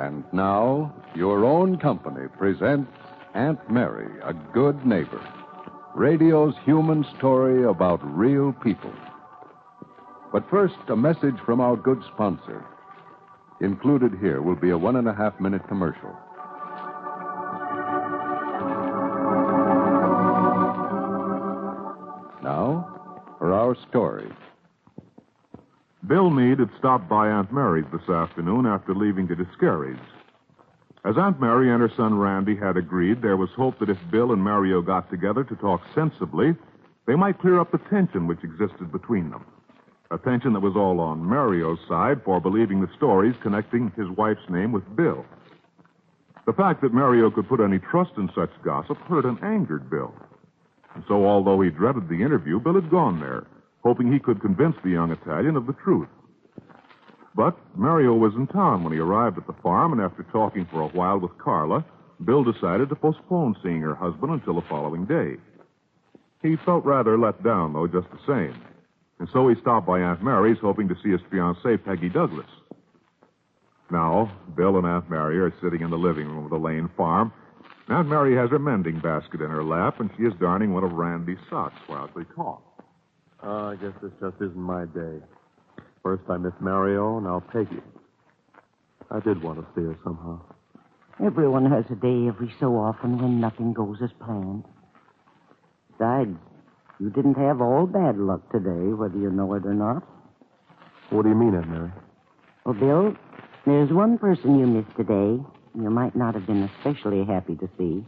And now, your own company presents Aunt Mary, a Good Neighbor. Radio's human story about real people. But first, a message from our good sponsor. Included here will be a 1.5-minute commercial. Now, for our story. Bill Meade had stopped by Aunt Mary's this afternoon after leaving to Discary's. As Aunt Mary and her son Randy had agreed, there was hope that if Bill and Mario got together to talk sensibly, they might clear up the tension which existed between them. A tension that was all on Mario's side for believing the stories connecting his wife's name with Bill. The fact that Mario could put any trust in such gossip hurt and angered Bill. And so, although he dreaded the interview, Bill had gone there, hoping he could convince the young Italian of the truth. But Mario was in town when he arrived at the farm, and after talking for a while with Carla, Bill decided to postpone seeing her husband until the following day. He felt rather let down, though, just the same. And so he stopped by Aunt Mary's, hoping to see his fiancée, Peggy Douglas. Now, Bill and Aunt Mary are sitting in the living room of the Lane farm. Aunt Mary has her mending basket in her lap, and she is darning one of Randy's socks while they talk. I guess this just isn't my day. First I miss Mario, now Peggy. I did want to see her somehow. Everyone has a day every so often when nothing goes as planned. Besides, you didn't have all bad luck today, whether you know it or not. What do you mean, Aunt Mary? Well, Bill, there's one person you missed today you might not have been especially happy to see.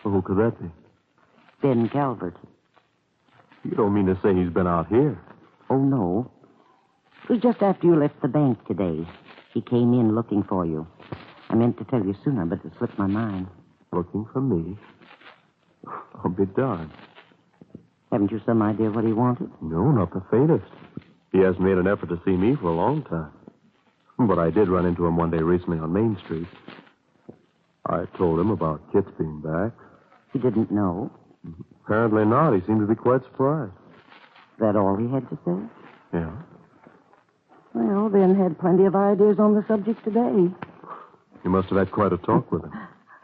Well, who could that be? Ben Calvert. You don't mean to say he's been out here? Oh, no. It was just after you left the bank today. He came in looking for you. I meant to tell you sooner, but it slipped my mind. Looking for me? I'll be darned. Haven't you some idea what he wanted? No, not the faintest. He hasn't made an effort to see me for a long time. But I did run into him one day recently on Main Street. I told him about Kit's being back. He didn't know? Apparently not. He seemed to be quite surprised. Is that all he had to say? Yeah. Well, Ben had plenty of ideas on the subject today. You must have had quite a talk with him.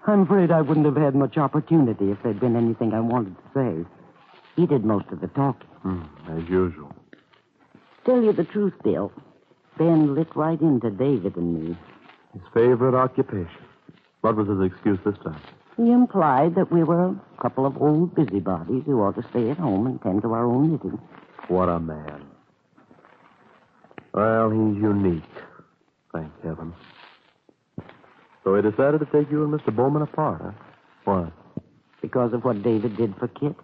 I'm afraid I wouldn't have had much opportunity if there'd been anything I wanted to say. He did most of the talking. As usual. Tell you the truth, Bill. Ben lit right into David and me. His favorite occupation. What was his excuse this time? He implied that we were a couple of old busybodies who ought to stay at home and tend to our own knitting. What a man. Well, he's unique. Thank heaven. So he decided to take you and Mr. Bowman apart, huh? Why? Because of what David did for Kit.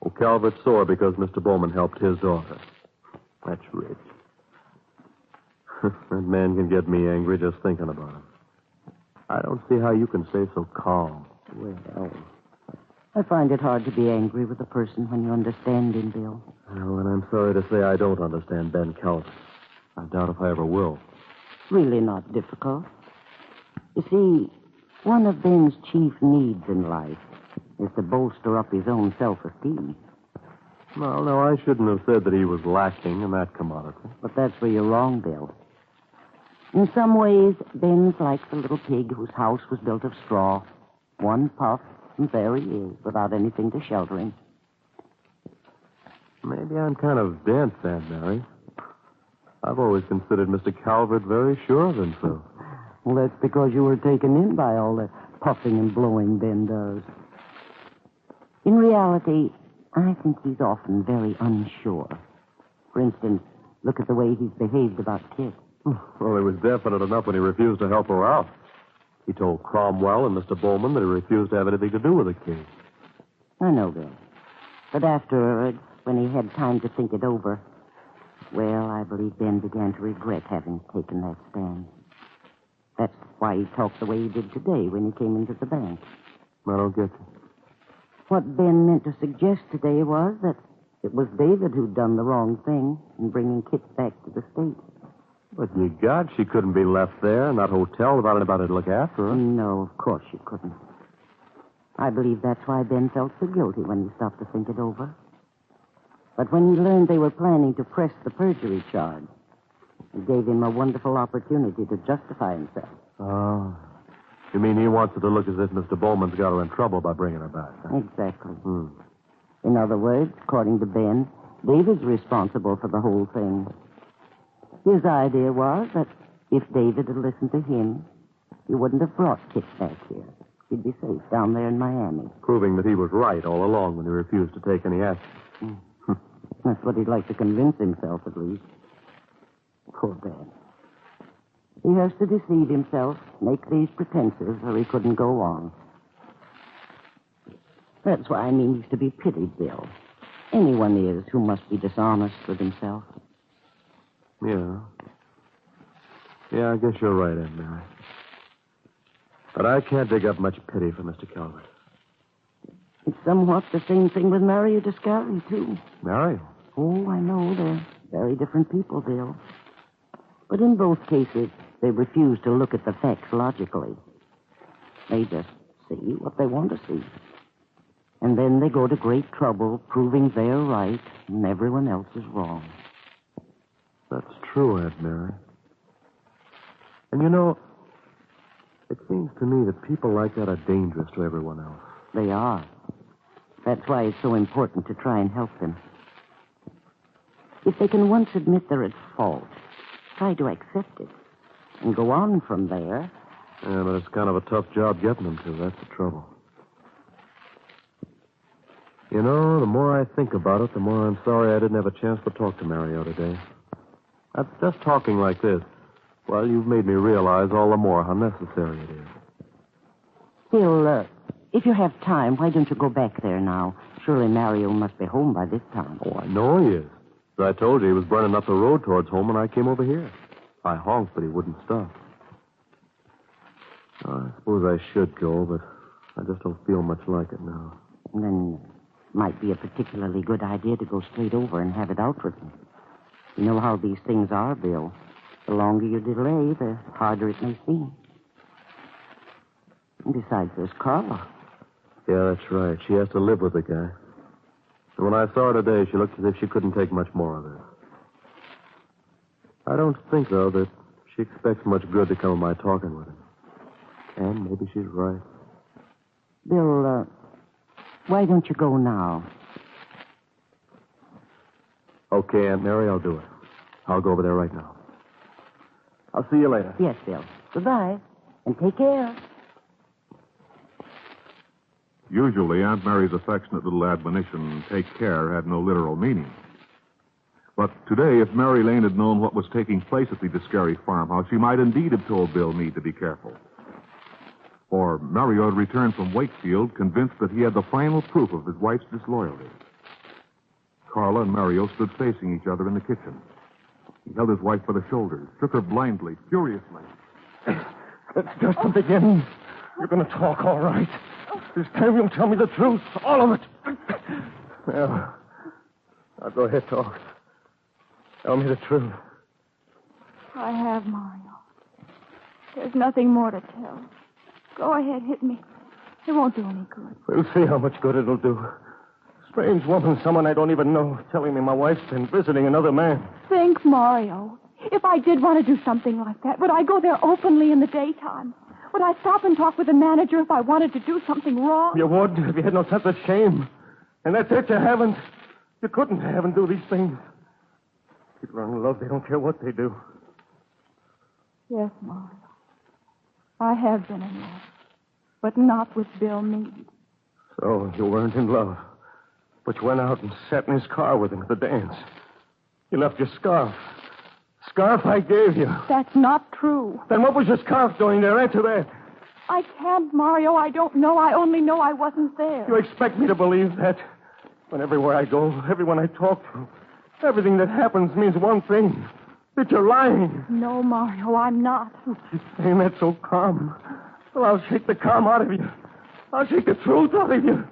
Oh, Calvert's sore because Mr. Bowman helped his daughter. That's rich. That man can get me angry just thinking about him. I don't see how you can stay so calm. Well, I find it hard to be angry with a person when you understand him, Bill. Well, and I'm sorry to say I don't understand Ben Calvert. I doubt if I ever will. It's really not difficult. You see, one of Ben's chief needs in life is to bolster up his own self-esteem. Well, no, I shouldn't have said that he was lacking in that commodity. But that's where you're wrong, Bill. In some ways, Ben's like the little pig whose house was built of straw. One puff, and there he is, without anything to shelter him. Maybe I'm kind of dense, Aunt Mary. I've always considered Mr. Calvert very sure of himself. Well, that's because you were taken in by all the puffing and blowing Ben does. In reality, I think he's often very unsure. For instance, look at the way he's behaved about Kit. Well, it was definite enough when he refused to help her out. He told Cromwell and Mr. Bowman that he refused to have anything to do with the case. I know, Bill. But afterwards, when he had time to think it over, well, I believe Ben began to regret having taken that stand. That's why he talked the way he did today when he came into the bank. I don't get you. What Ben meant to suggest today was that it was David who'd done the wrong thing in bringing Kit back to the States. But, ye God, she couldn't be left there in that hotel without anybody to look after her. No, of course she couldn't. I believe that's why Ben felt so guilty when he stopped to think it over. But when he learned they were planning to press the perjury charge, it gave him a wonderful opportunity to justify himself. Oh, You mean he wants it to look as if Mr. Bowman's got her in trouble by bringing her back? Huh? Exactly. Hmm. In other words, according to Ben, David's responsible for the whole thing. His idea was that if David had listened to him, he wouldn't have brought Kit back here. He'd be safe down there in Miami. Proving that he was right all along when he refused to take any action. That's what he'd like to convince himself, at least. Poor Ben. He has to deceive himself, make these pretenses, or he couldn't go on. That's why I mean he's to be pitied, Bill. Anyone is who must be dishonest with himself. Yeah. Yeah, I guess you're right, Aunt Mary. But I can't dig up much pity for Mr. Calvert. It's somewhat the same thing with Mario Descari, too. Mario? Oh, I know. They're very different people, Bill. But in both cases, they refuse to look at the facts logically. They just see what they want to see. And then they go to great trouble proving they're right and everyone else is wrong. That's true, Aunt Mary. And you know, it seems to me that people like that are dangerous to everyone else. They are. That's why it's so important to try and help them. If they can once admit they're at fault, try to accept it, and go on from there. Yeah, but it's kind of a tough job getting them to. That's the trouble. You know, the more I think about it, the more I'm sorry I didn't have a chance to talk to Mario today. Just talking like this, well, you've made me realize all the more how necessary it is. Bill, if you have time, why don't you go back there now? Surely Mario must be home by this time. Oh, I know he is. As I told you, he was burning up the road towards home when I came over here. I honked, but he wouldn't stop. I suppose I should go, but I just don't feel much like it now. Then it might be a particularly good idea to go straight over and have it out with him. You know how these things are, Bill. The longer you delay, the harder it may seem. And besides, there's Carla. Yeah, that's right. She has to live with the guy. And when I saw her today, she looked as if she couldn't take much more of it. I don't think, though, that she expects much good to come of my talking with him. And maybe she's right. Bill, why don't you go now? Okay, Aunt Mary, I'll do it. I'll go over there right now. I'll see you later. Yes, Bill. Goodbye. And take care. Usually, Aunt Mary's affectionate little admonition, take care, had no literal meaning. But today, if Mary Lane had known what was taking place at the Descari farmhouse, she might indeed have told Bill Meade to be careful. For Mario had returned from Wakefield convinced that he had the final proof of his wife's disloyalty. Carla and Mario stood facing each other in the kitchen. He held his wife by the shoulders, shook her blindly, furiously. That's just the beginning. You're going to talk, all right. This time you'll tell me the truth, all of it. Well, I'll go ahead, talk. Tell me the truth. I have, Mario. There's nothing more to tell. Go ahead, hit me. It won't do any good. We'll see how much good it'll do. Strange woman, someone I don't even know, telling me my wife's been visiting another man. Think, Mario. If I did want to do something like that, would I go there openly in the daytime? Would I stop and talk with the manager if I wanted to do something wrong? You would if you had no sense of shame. And that's it, you haven't. You couldn't have and do these things. People are in love, they don't care what they do. Yes, Mario. I have been in love, but not with Bill Meade. So you weren't in love, but you went out and sat in his car with him at the dance. You left your scarf. Scarf I gave you. That's not true. Then what was your scarf doing there? Answer that. I can't, Mario. I don't know. I only know I wasn't there. You expect me to believe that? When everywhere I go, everyone I talk to, everything that happens means one thing. That you're lying. No, Mario, I'm not. You keep saying that so calm. Well, I'll shake the calm out of you. I'll shake the truth out of you.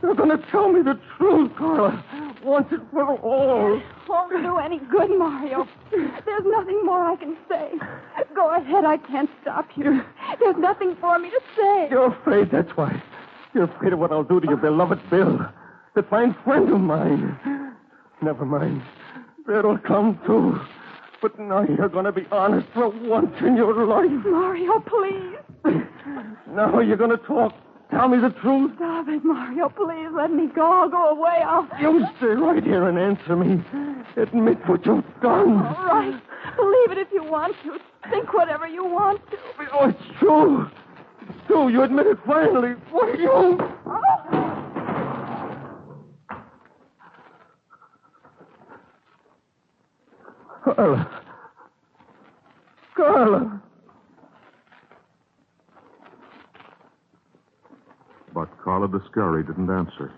You're going to tell me the truth, Carla. Once and for all. Won't do any good, Mario. There's nothing more I can say. Go ahead, I can't stop you. There's nothing for me to say. You're afraid, that's why. You're afraid of what I'll do to your beloved Bill. That fine friend of mine. Never mind. It'll come too. But now you're going to be honest for once in your life. Mario, please. Now you're going to talk. Tell me the truth. Stop it, Mario. Please let me go. I'll go away. You stay right here and answer me. Admit what you've done. All right. Believe it if you want to. Think whatever you want to. Oh, it's true. It's true. You admit it finally. What are you? Carla. But Carla Descari didn't answer.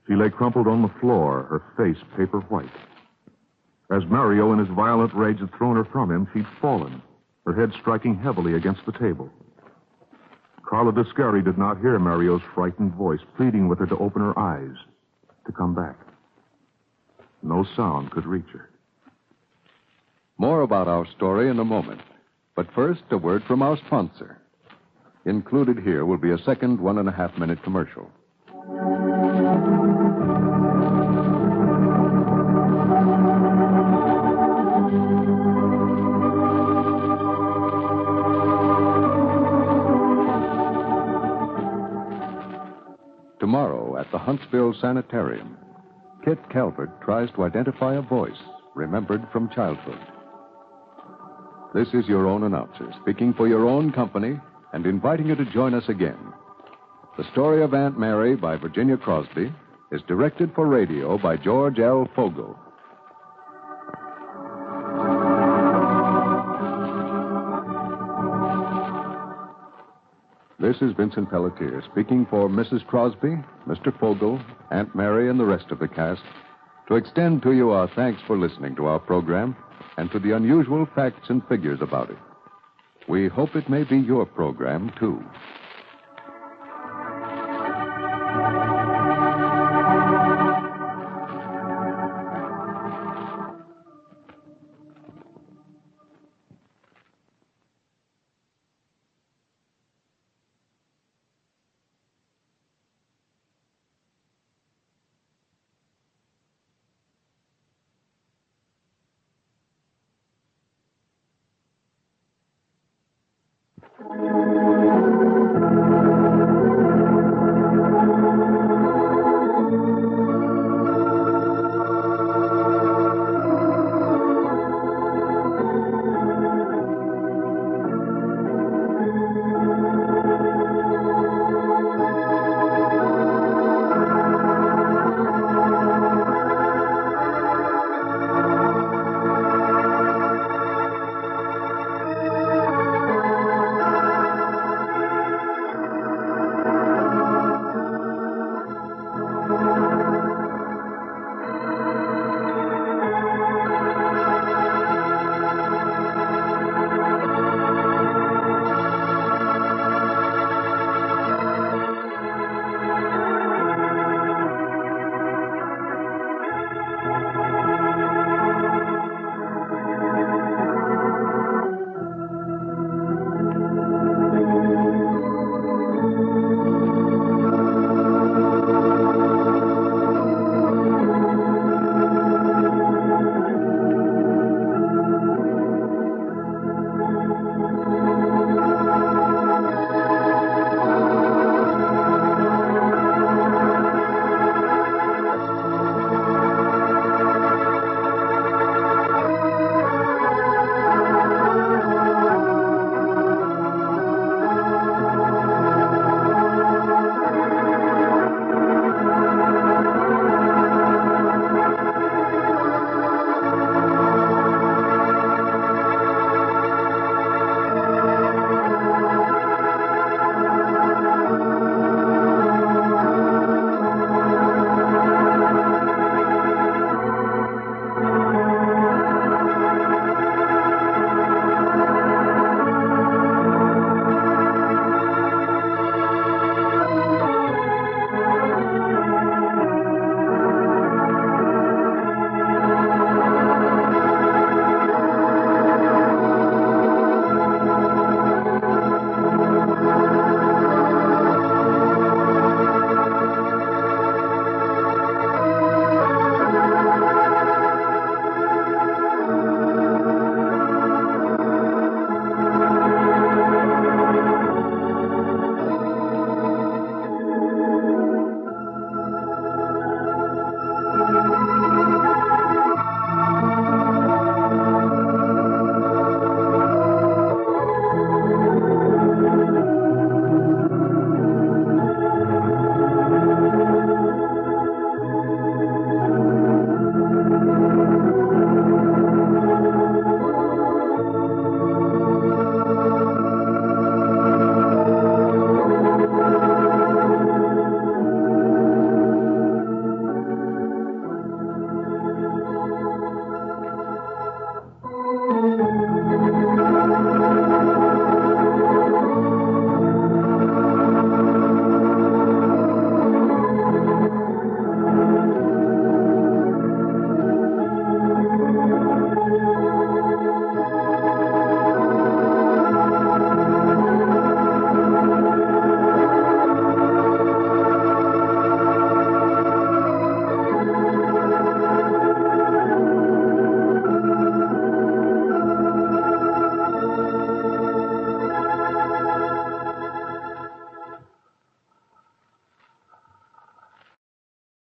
She lay crumpled on the floor, her face paper white. As Mario, in his violent rage, had thrown her from him, she'd fallen, her head striking heavily against the table. Carla Descari did not hear Mario's frightened voice pleading with her to open her eyes, to come back. No sound could reach her. More about our story in a moment. But first, a word from our sponsor. Included here will be a second 1.5-minute commercial. Tomorrow at the Huntsville Sanitarium, Kit Calvert tries to identify a voice remembered from childhood. This is your own announcer, speaking for your own company and inviting you to join us again. The Story of Aunt Mary by Virginia Crosby is directed for radio by George L. Fogel. This is Vincent Pelletier speaking for Mrs. Crosby, Mr. Fogel, Aunt Mary, and the rest of the cast to extend to you our thanks for listening to our program and to the unusual facts and figures about it. We hope it may be your program, too.